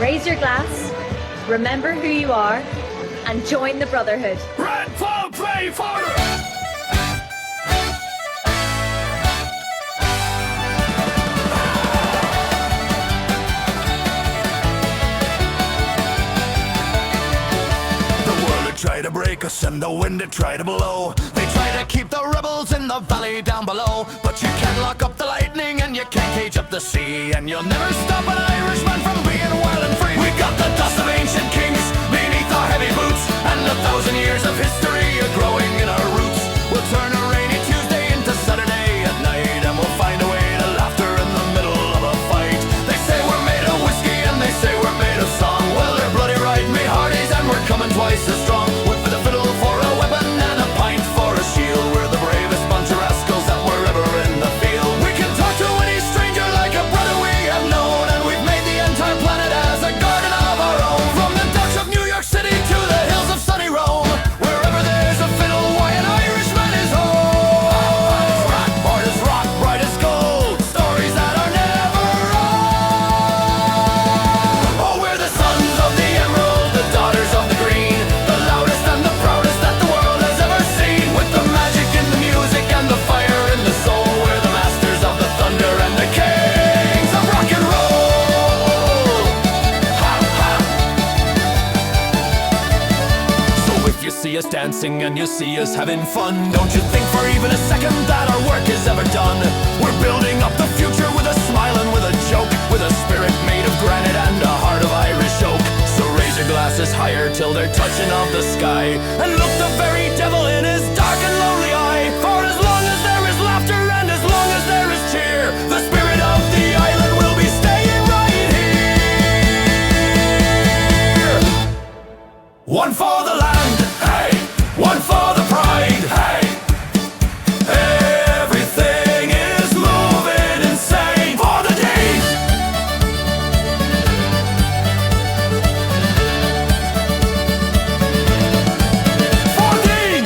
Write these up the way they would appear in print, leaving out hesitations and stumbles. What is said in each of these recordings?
Raise your glass, remember who you are, and join the Brotherhood. Red flag, play for try to break us and the wind to try to blow. They try to keep the rebels in the valley down below, but you can't lock up the lightning and you can't cage up the sea, and you'll never stop an Irishman from being wild and free. We got the dust of ancient kings beneath our heavy boots, and 1,000 years of history are growing in our roots. We'll turn a rainy Tuesday into Saturday at night, and we'll find a way to laughter in the middle of a fight. They say we're made of whiskey and they say we're made of song. Well, they're bloody right, me hearties, and we're coming twice as strong. Dancing and you see us having fun, don't you think for even a second that our work is ever done. We're building up the future with a smile and with a joke, with a spirit made of granite and a heart of Irish oak. So raise your glasses higher till they're touching of the sky, and look the very devil in his dark and lonely eye. For as long as there is laughter and as long as there is cheer, the spirit of the island will be staying right here. One for the land, hey! One for the pride, hey! Everything is moving insane for the days. 14!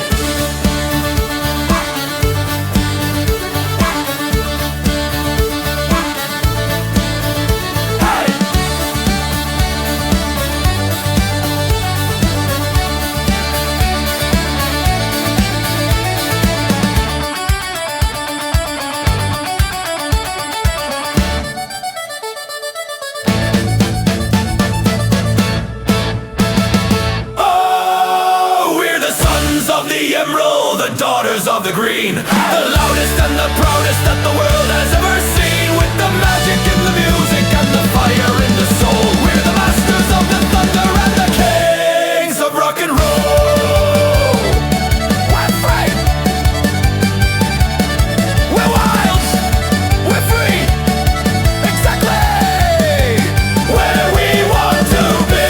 Daughters of the green, the loudest and the proudest that the world has ever seen, with the magic in the music and the fire in the soul. We're the masters of the thunder and the kings of rock and roll. We're free, we're wild, we're free, exactly where we want to be.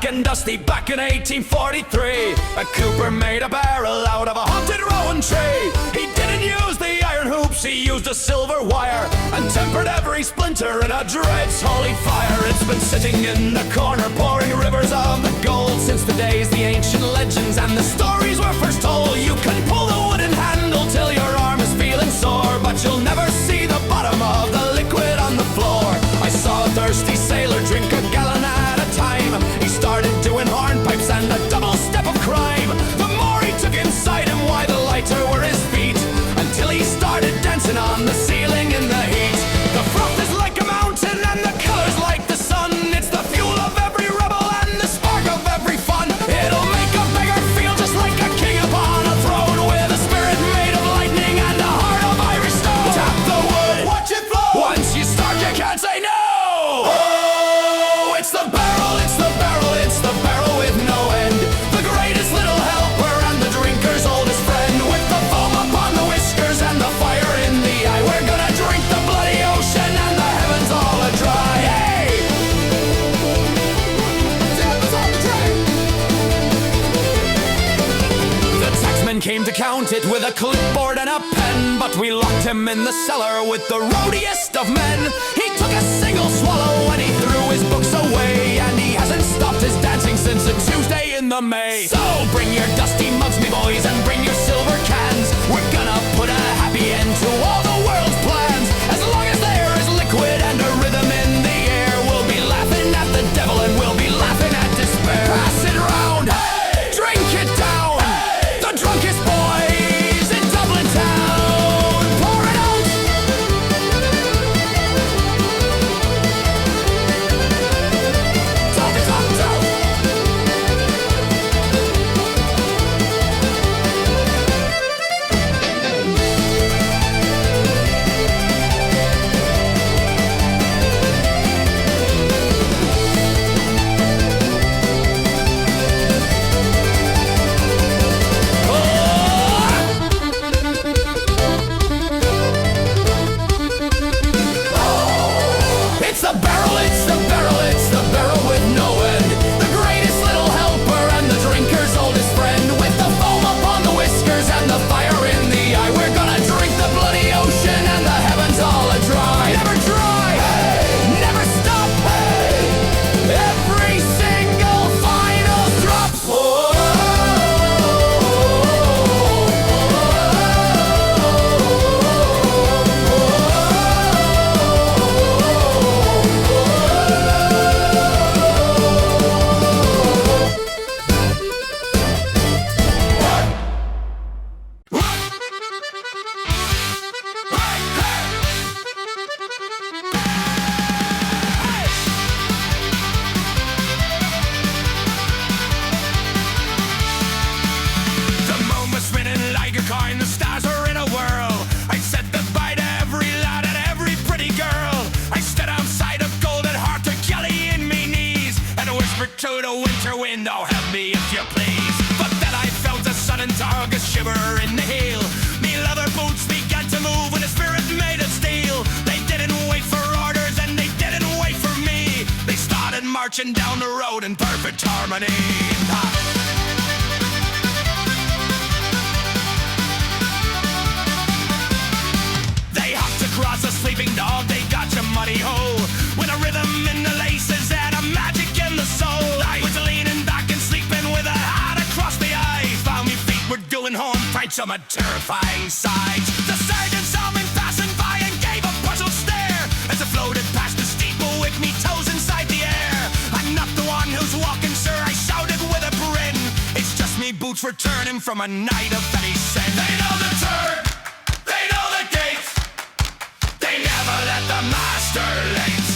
And dusty back in 1843, a cooper made a barrel out of a haunted rowan tree. He didn't use the iron hoops, he used a silver wire, and tempered every splinter in a dread's holy fire. It's been sitting in the corner pouring rivers of the gold since the days the ancient legends and the stories were first told. You can pull the wooden handle till your arm is feeling sore, but you'll never see the bottom of the liquid on the floor. I saw a thirsty sailor drink a gallon at a time. He started doing hornpipes and a double step of crime. The more he took inside him, why the lighter were his feet, until he started dancing on the ceiling in the heat. The froth is like a mountain and the color's like the sun. It's the fuel of every rebel account it with a clipboard and a pen, but we locked him in the cellar with the rowdiest of men. He took a single swallow and he threw his books away, and he hasn't stopped his dancing since a Tuesday in the May. So bring your dusty mugs, me boys, and bring your silver cans. We're gonna put a happy end to all the world's plans. As long as there is liquid and a rhythm in the air, we'll be laughing at the devil and we'll be laughing at despair. Pass it round, hey! Drink it down, hey! The drunkest boys in Dublin town. Pour it out. Talk it up, talk. It's the barrel, it's the barrel, it's the barrel with no end. The greatest little helper and the drinker's oldest friend. With the foam upon the whiskers and the fire in the eye, we're gonna drink the bloody ocean and the heavens all a-dry. Never dry, hey! Never stop, hey! Every single final drop. The moon was spinning like a coin, the stars were in a whirl. I said goodbye to every lad and every pretty girl. I stood outside of Golden Heart to Kelly in me knees, and whispered to the winter wind, oh help me if you please. But then I felt a sudden August shiver in the heel. Me leather boots began to move when the spirit made of steel. They didn't wait for orders and they didn't wait for me. They started marching down the road in perfect harmony. They hopped across a sleeping dog, they got your muddy hole. With a rhythm in the laces and a magic in the soul. I was leaning back and sleeping with a hat across the eyes. Found me feet were doing home pranks on my terrifying sides. The sergeant saw me passing by and gave a puzzled stare as I floated past the steeple with me toes inside the air. I'm not the one who's walking, sir, I shouted with a grin. It's just me boots returning from a night of any sin. They know the turn, they know the gates, they never let the master late.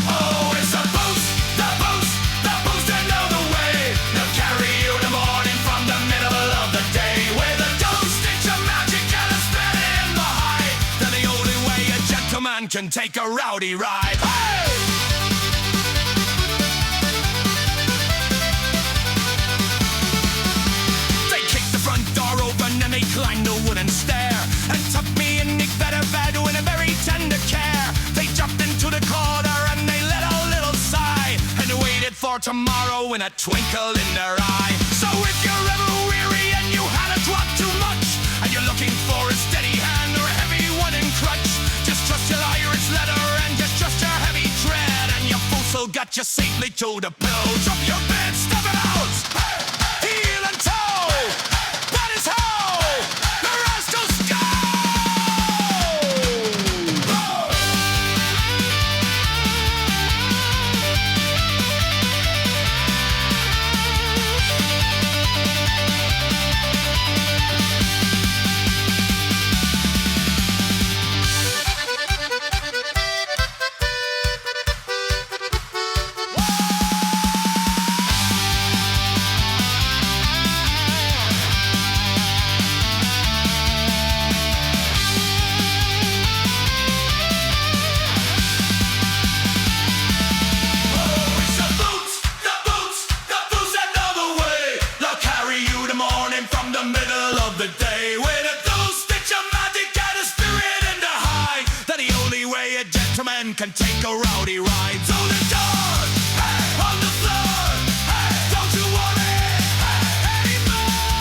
Oh, it's the boost, the boost, the boost to know the way. They'll carry you the morning from the middle of the day. With a dose stitch of magic and a spread in the high. Then the only way a gentleman can take a rowdy ride. Hey! They kicked the front door open and they climbed the wooden stair and tucked me in the better bed with a very tender care. They jumped into the corner and they let a little sigh and waited for tomorrow in a twinkle in their eye. So if you're ever weary and you had a drop too much, and you're looking for a steady hand or a heavy one in crutch, just trust your Irish leather and just trust your heavy tread, and your boots will get you safely to the pill. Drop your bed, step it out, heel and toe, that is how the rascals go. Can take a rowdy ride to the door, hey, on the floor, hey, don't you want it, hey, anymore?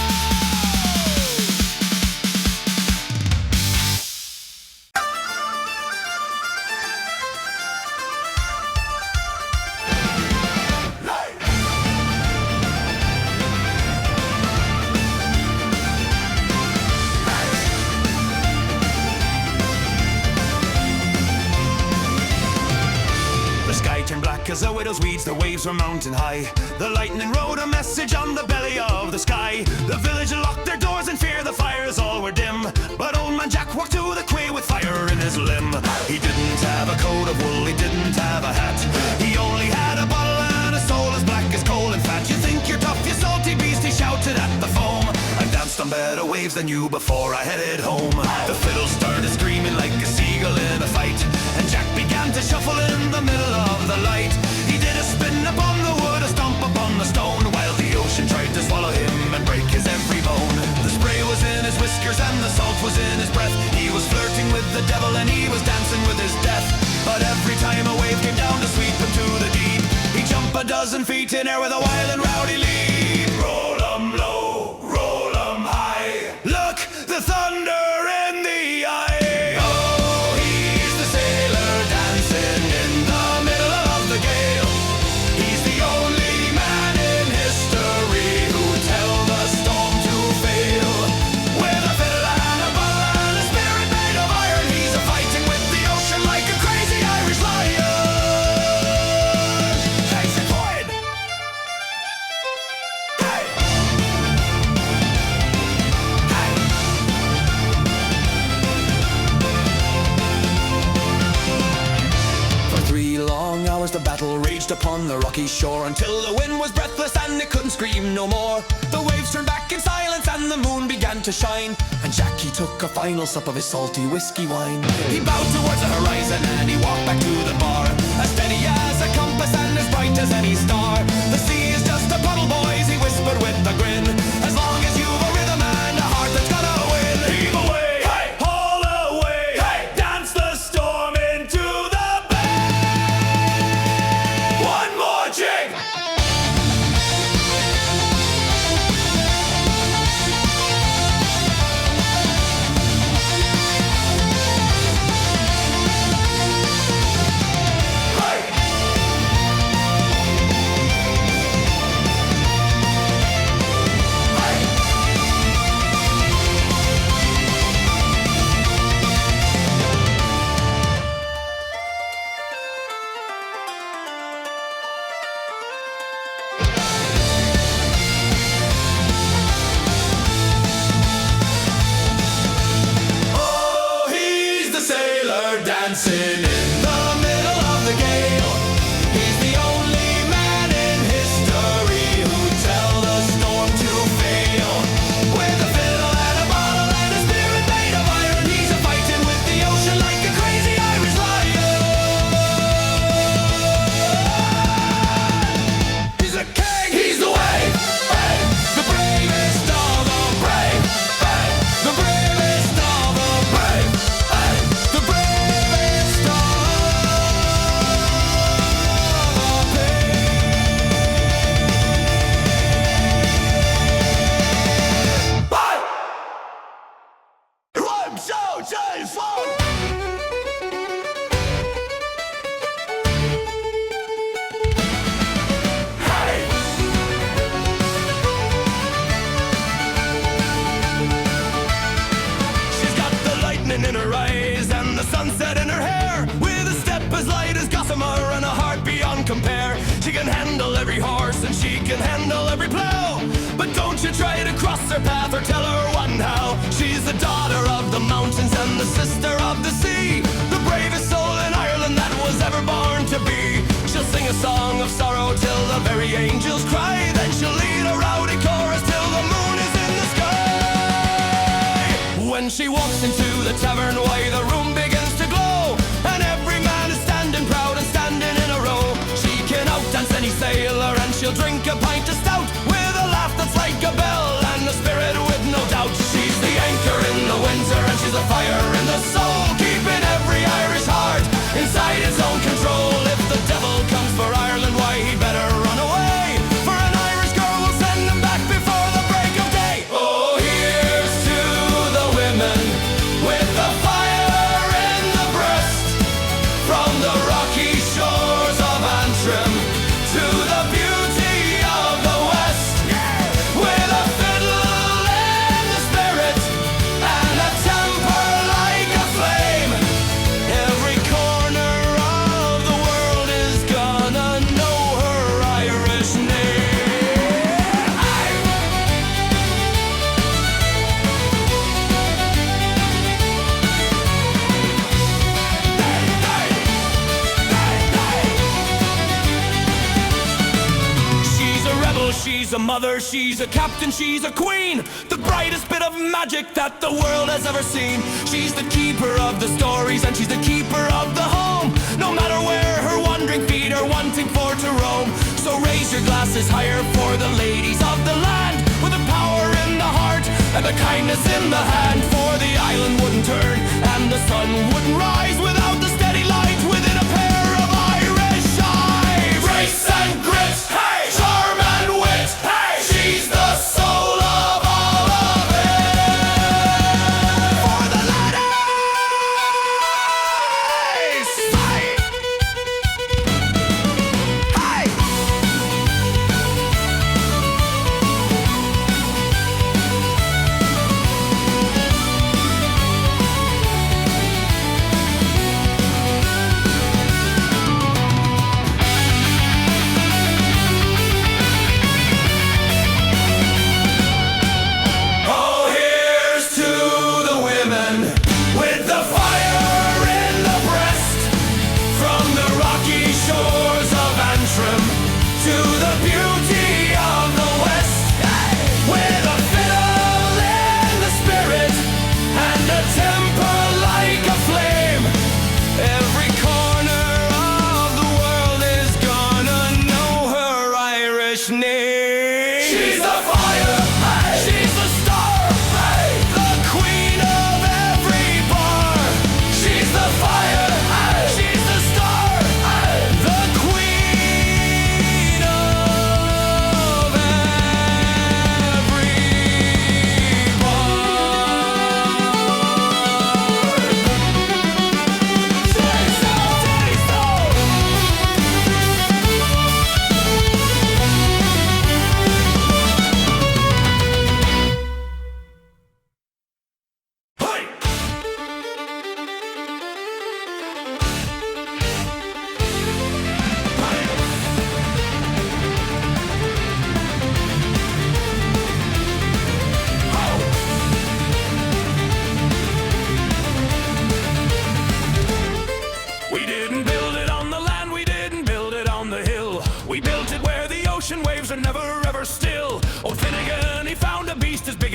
sails weeds, the waves were mountain high. The lightning wrote a message on the belly of the sky. The village locked their doors in fear, the fires all were dim. But old man Jack walked to the quay with fire in his limb. He didn't have a coat of wool, he didn't have a hat. He only had a bottle and a soul as black as coal and fat. You think you're tough, you salty beast, he shouted at the foam. I danced on better waves than you before I headed home. The fiddle started screaming like a seagull in a fight, and Jack began to shuffle in the middle of the light. He did a spin upon the wood, a stomp upon the stone, while the ocean tried to swallow him and break his every bone. The spray was in his whiskers and the salt was in his breath. He was flirting with the devil and he was dancing with his death. But every time a wave came down to sweep him to the deep, he'd jump a dozen feet in air with a wild and rowdy leap. Roll 'em low, roll 'em high, look, the thunder in the eye. Oh, he's the sailor dancing in the middle of the gale. He's the only man in history who'd tell the storm to fail. With a fiddle and a bow and a spirit made of iron, he's a fighting with the ocean like a crazy Irish lion. Chase it wide. Hey. Hey. For 3 long hours the battle raged upon the rocky shore, until the wind was breathless and it couldn't scream no more. The waves turned back in silence and the moon began to shine, and Jackie took a final sup of his salty whiskey wine. He bowed towards the horizon and he walked back to the bar, as steady as a compass and as bright as any star. The sea is just a puddle, boys, he whispered with a grin, as long as you've a rhythm and a heart that's gonna win. Heave away, hey, haul away, hey, dance the storm into the bay. One more jig. Oh, he's the sailor dancing in the middle of the gale. He's the only man in history who'd tell the storm to fail. With a fiddle and a bottle and a spirit made of iron, he's a fighting with the ocean like a crazy Irish lion. He's a king, he's the wave, hey, the bravest of the brave, hey, the bravest of the brave, hey, the bravest of the brave. Bye! I'm so telephone. Hey! She's got the lightning in her eyes and the sunset in her hair, with a step as light as gossamer and a heart beyond compare. She can handle every horse and she can handle every plough, but don't you try to cross her path or tell her what and how. She's the daughter of the mountains and the sister of the sea, the bravest soul in Ireland that was ever born to be. She'll sing a song of sorrow till the very angels cry, then she'll lead a rowdy chorus till the moon is in the sky. When she walks into the tavern, why the room begins to glow, and every man is standing proud and standing in a row. She can outdance any sailor and she'll drink a pint of stout, with a laugh that's like a bell and a spirit with no doubt. She's the anchor in the winter and she's the fire in the soul, keeping every Irish heart inside its own control. If the devil comes for Ireland, why he better run away, for an Irish girl will send him back before the break of day. Oh, here's to the women with the fire in the breast, from the rocky shores of Antrim to the beauty of the West. With a fiddle and a spirit and a temper like a flame, every corner of the world she's a mother, she's a captain, she's a queen, the brightest bit of magic that the world has ever seen. She's the keeper of the stories and she's the keeper of the home, no matter where her wandering feet are wanting for to roam. So raise your glasses higher for the ladies of the land, with the power in the heart and the kindness in the hand. For the island wouldn't turn and the sun wouldn't rise without the steady light within a pair of Irish eyes. Grace and grit, hey! Charm and wit, hey! She's the soul of all of it. For the ladies, hey! Hey!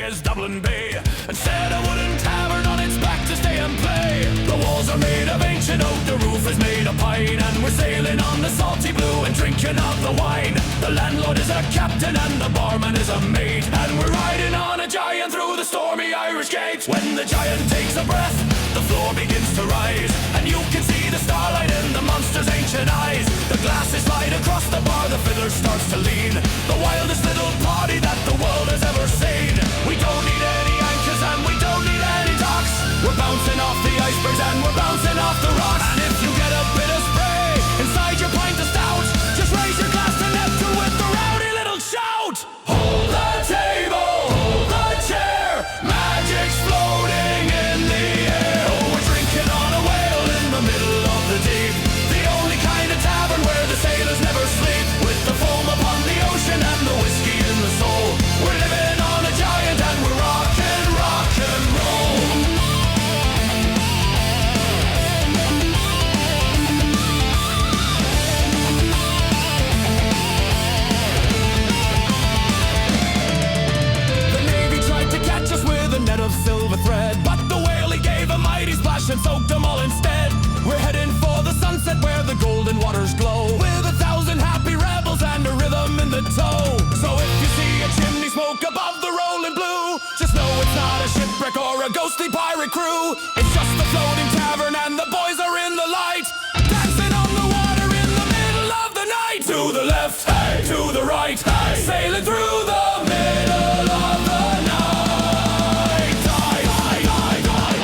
as Dublin Bay, and set a wooden tavern on its back to stay and play. The walls are made of ancient oak, the roof is made of pine, and we're sailing on the salty blue and drinking of the wine. The landlord is a captain and the barman is a mate, and we're riding on a giant through the stormy Irish gate. When the giant takes a breath, the floor begins to rise, and you can see the starlight in the monster's ancient eyes. The glasses slide across the bar, the fiddler starts to lean, the wildest little party that the world has ever seen. We don't need any anchors and we don't need any docks. We're bouncing off the icebergs and we're bouncing off the rocks. And if you get a bit of spray inside your pint of stout, just raise your glass to Neptune with the rowdy little shout. Hold the table, hold the chair, magic's floating in the air. Oh, we're drinking on a whale in the middle of the deep, the only kind of tavern where the sailors never sleep. With the foam upon the ocean and the whiskey in the soul, we're living on a giant and we're rockin' rock and roll. The Navy tried to catch us with a net of silver thread, but the whale he gave a mighty splash and soaked them all instead. We're heading for the sunset where the golden waters glow, with 1,000 happy rebels and a rhythm in the toe. So if you see a chimney smoke above the rolling blue, just know it's not a shipwreck or a ghostly pirate crew. It's just the floating tavern and the boys are in the light, dancing on the water in the middle of the night. To the left, hey, to the right, hey, sailing through the middle of the night. Die, die, die, die.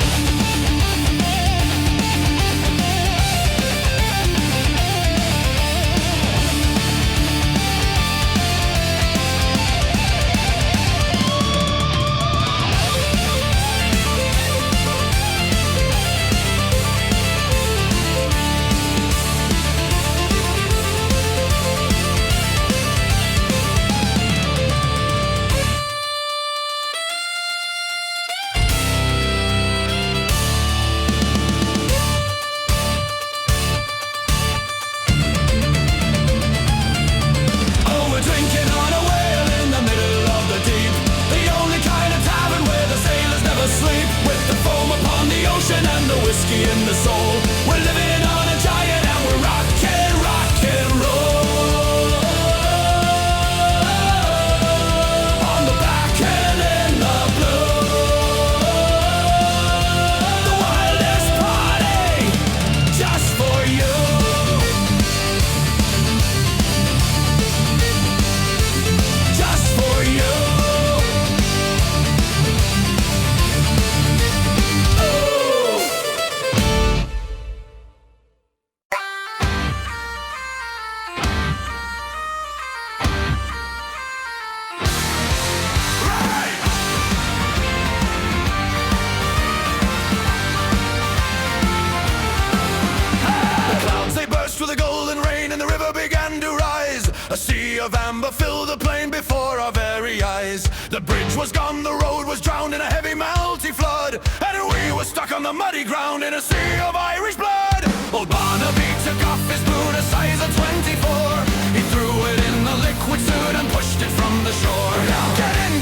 of amber filled the plain before our very eyes. The bridge was gone, the road was drowned in a heavy melty flood, and we were stuck on the muddy ground in a sea of Irish blood. Old Barnaby took off his boot, a size of 24. He threw it in the liquid suit and pushed it from the shore.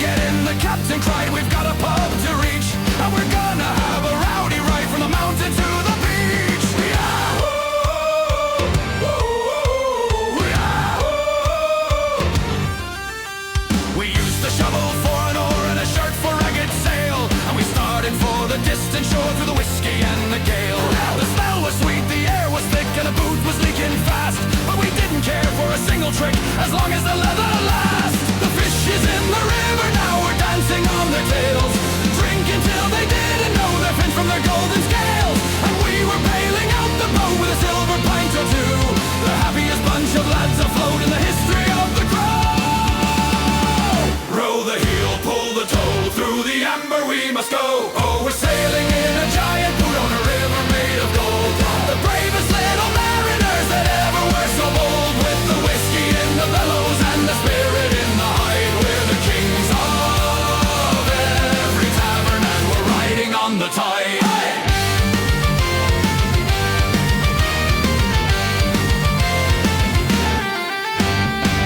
Get in, the captain cried, we've got a pub to reach, and we're gonna have a rowdy ride from the mountain to the beach. Yeah! We used the shovel for an oar and a shirt for ragged sail, and we started for the distant shore through the whiskey and the gale. The smell was sweet, the air was thick, and the booze was leaking fast, but we didn't care for a single trick as long as the leather lasts. The fish is in the river now, we're dancing on their tails, drinking till they didn't know their fins from their golden scales, and we were bailing out the boat with a silver pint or two, the happiest bunch of lads afloat in the history of the crow. Row the heel, pull the tow, through the amber we must go. Oh, we're sailing in a giant boat on a river made of gold, the bravest little mariners that ever were so bold, with the whiskey in the bellows and the spirit in the hide. We're the kings of every tavern, and we're riding on the tide. Hey!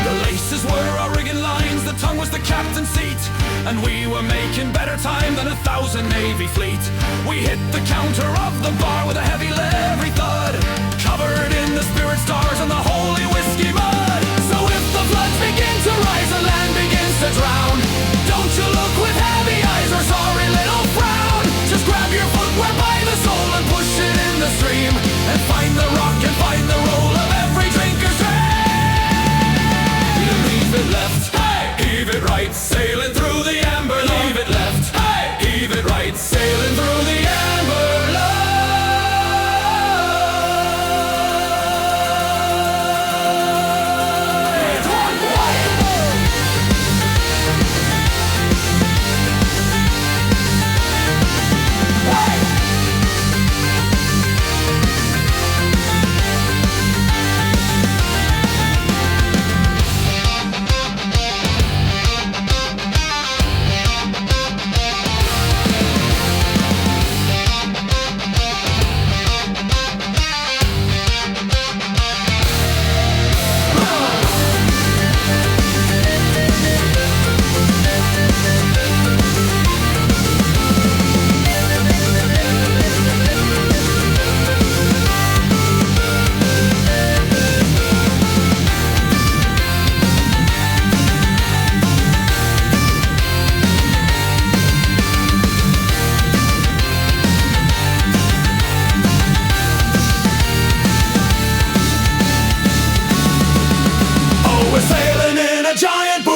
The laces were our rigging lines, the tongue was the captain's seat, and we were making better time than 1,000 Navy fleet. We hit the counter of the bar with a heavy levery thud, covered in the spirit stars and the holy whiskey mud. So if the floods begin to rise, the land begins to drown, don't you look with heavy eyes or sorry little frown. Just grab your footwear by the sole and push it in the stream, and find the rock and find the roll of every drinker's dream. You leave it left, hey, heave it right, sailing through the amber. Leave it left, hey, heave it right, sailing through the amber light.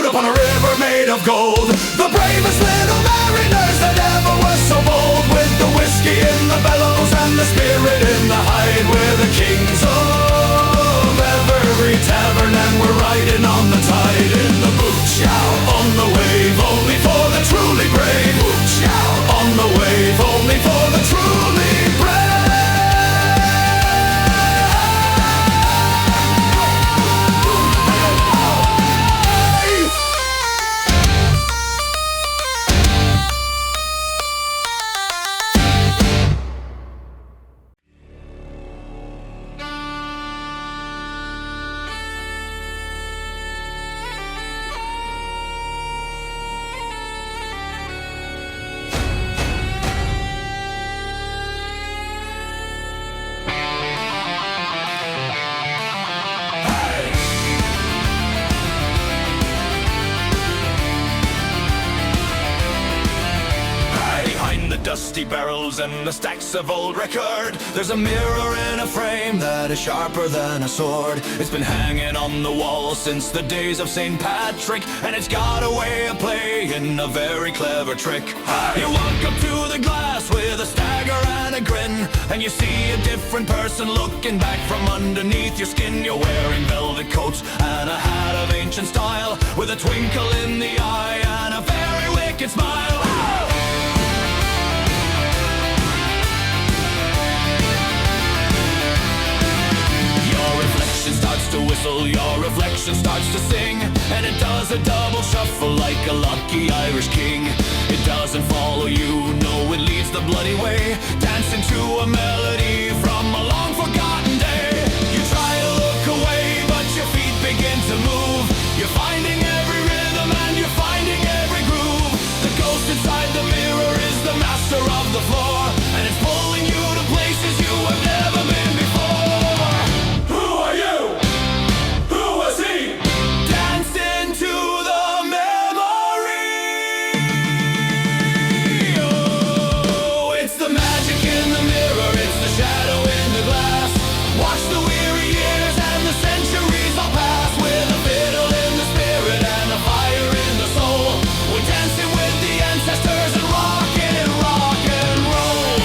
On a river made of gold, the bravest little mariners that ever were so bold, with the whiskey in the bellows and the spirit in the hide. We're the kings of every tavern, and we're riding on the tide in the boot show, on the wave only for the truly brave. Boot show, on the wave only for the truly brave. Dusty barrels and the stacks of old record, there's a mirror in a frame that is sharper than a sword. It's been hanging on the wall since the days of St. Patrick, and it's got a way of playing a very clever trick. You walk up to the glass with a stagger and a grin, and you see a different person looking back from underneath your skin. You're wearing velvet coats and a hat of ancient style, with a twinkle in the eye and a very wicked smile. Starts to whistle, your reflection starts to sing. and it does a double shuffle like a lucky Irish king. It doesn't follow you, no, it leads the bloody way, dancing to a melody from a long forgotten day. You try to look away, but your feet begin to move. You're finding every rhythm and you're finding every groove. The ghost inside the mirror is the master of the floor, and it's pulling you to places you have never been before. Who are you? Who was he? Dancing to the memory. Oh, it's the magic in the mirror, it's the shadow in the glass. Watch the weary years and the centuries all pass, with a fiddle in the spirit and a fire in the soul. We're dancing with the ancestors and rockin' rock and roll.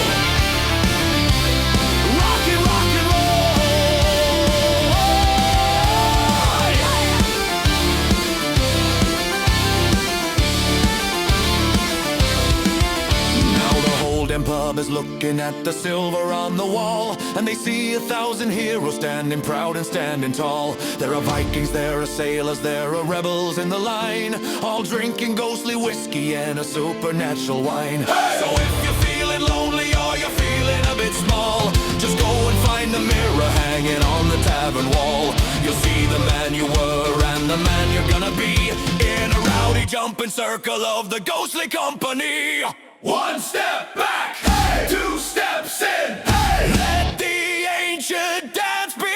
Rockin' rock and roll. Now the Holden Pub is looking at the silver on the wall, and they see 1,000 heroes standing proud and standing tall. There are Vikings, there are sailors, there are rebels in the line, all drinking ghostly whiskey and a supernatural wine. Hey! So if you're feeling lonely or you're feeling a bit small, just go and find the mirror hanging on the tavern wall. You'll see the man you were and the man you're gonna be, in a rowdy jumping circle of the ghostly company. One step back, hey! 2 steps in, hey! Let the ancient dance begin.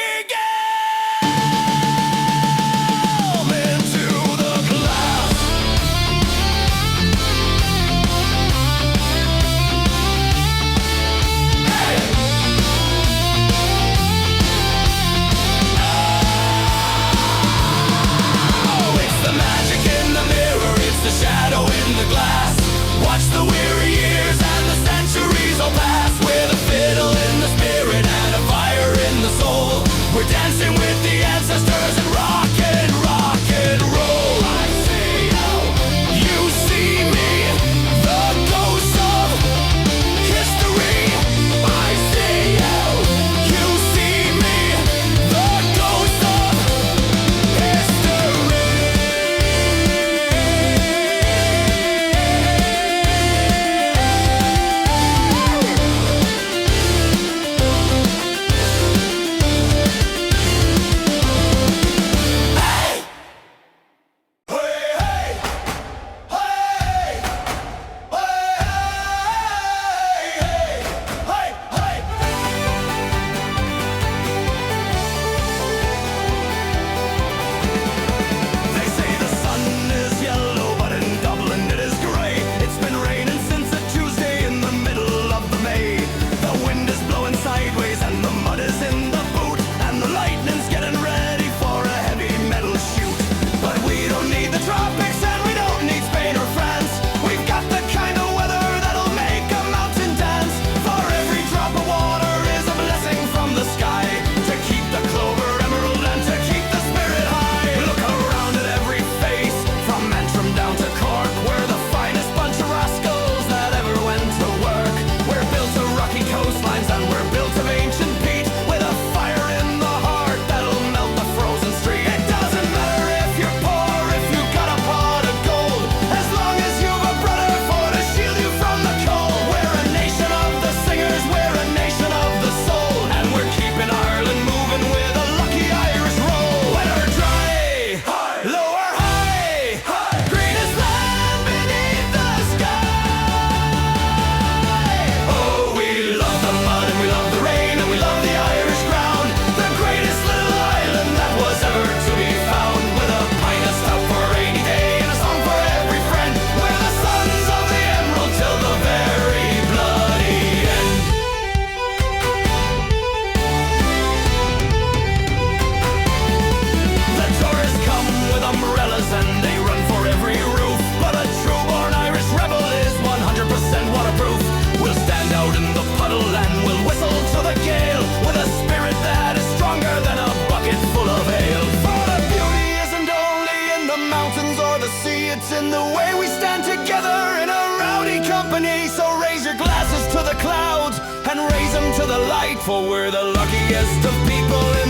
Into the glass. Hey! Oh, it's the magic in the mirror, it's the shadow in the glass. Watch the weary years and the centuries all pass, with a fiddle in the spirit and a fire in the soul. We're dancing with the ancestors and rockin' roll. I see you, you see me, the ghost of history. I see you, you see me, the ghost of history. They say the sun is yellow, but in Dublin it is grey. It's been raining since a Tuesday in the middle of the May. The wind is blowing sideways and the mud is in the boot, and the lightning's getting ready for a heavy metal shoot. But we don't need the tropics and we don't need Spain or France. We've got the kind of weather that'll make a mountain dance. For every drop of water is a blessing from the sky, to keep the Clover emerald and to keep the spirit high. Look around at every face, from Antrim down to Cork. We're the finest bunch of rascals that ever went to work. We're built of rocky coastlines and we're built of ancient peat, with a fire in the heart that'll melt the frozen street. It doesn't matter if you're poor, if you've got a pot of gold, as long as you've a brother for to shield you from the cold. We're a nation of the singers, we're a nation of the soul, and we're keeping Ireland moving with a lucky Irish roll. Wet or dry, low or high, greenest land beneath the sky. Oh, we love the mud and we love the rain and we love the Irish ground, the greatest little island that was ever to be found. With a pint of stout for a rainy day and a song for every friend, we're the sons of the emerald till the very bloody end. The tourists come with umbrellas and they run for every roof, but a true-born Irish rebel is 100% waterproof. We'll stand out in the puddle and we'll whistle to the gale, with a spirit that is stronger than a bucket full of ale. For the beauty isn't only in the mountains or the sea, it's in the way we stand together in a rowdy company. So raise your glasses to the clouds and raise them to the light, for we're the luckiest of people in